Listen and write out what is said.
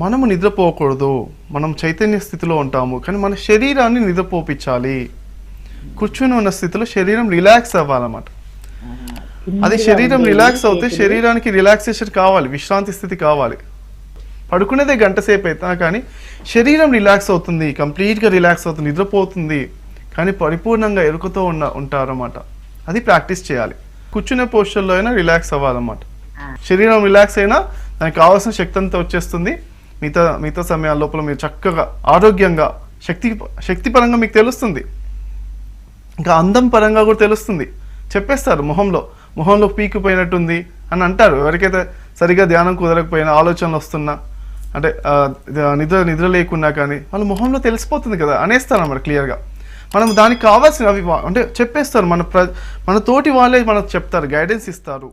మనము నిద్రపోకూడదు, మనం చైతన్య స్థితిలో ఉంటాము కానీ మన శరీరాన్ని నిద్రపోపించాలి. కూర్చుని ఉన్న స్థితిలో శరీరం రిలాక్స్ అవ్వాలన్నమాట. అది శరీరం రిలాక్స్ అవుతే శరీరానికి రిలాక్సేషన్ కావాలి, విశ్రాంతి స్థితి కావాలి. పడుకునేదే గంట సేపు అవుతా కానీ శరీరం రిలాక్స్ అవుతుంది, కంప్లీట్గా రిలాక్స్ అవుతుంది, నిద్రపోతుంది కానీ పరిపూర్ణంగా ఎరుకతో ఉంటారన్నమాట. అది ప్రాక్టీస్ చేయాలి. కూర్చునే పోస్టర్లో అయినా రిలాక్స్ అవ్వాలన్నమాట. శరీరం రిలాక్స్ అయినా దానికి కావాల్సిన శక్తి అంతా వచ్చేస్తుంది. మిగతా సమయాల లోపల మీరు చక్కగా ఆరోగ్యంగా శక్తి పరంగా మీకు తెలుస్తుంది, ఇంకా అందం పరంగా కూడా తెలుస్తుంది. చెప్పేస్తారు మొహంలో పీకిపోయినట్టుంది అని అంటారు. ఎవరికైతే సరిగా ధ్యానం కుదరకపోయినా, ఆలోచనలు వస్తున్నా, అంటే నిద్ర లేకున్నా కానీ వాళ్ళ మొహంలో తెలిసిపోతుంది కదా అనేస్తారు అన్నమాట క్లియర్గా. మనం దానికి కావాల్సిన అవి అంటే చెప్పేస్తారు, మన తోటి వాళ్ళే మనకు చెప్తారు, గైడెన్స్ ఇస్తారు.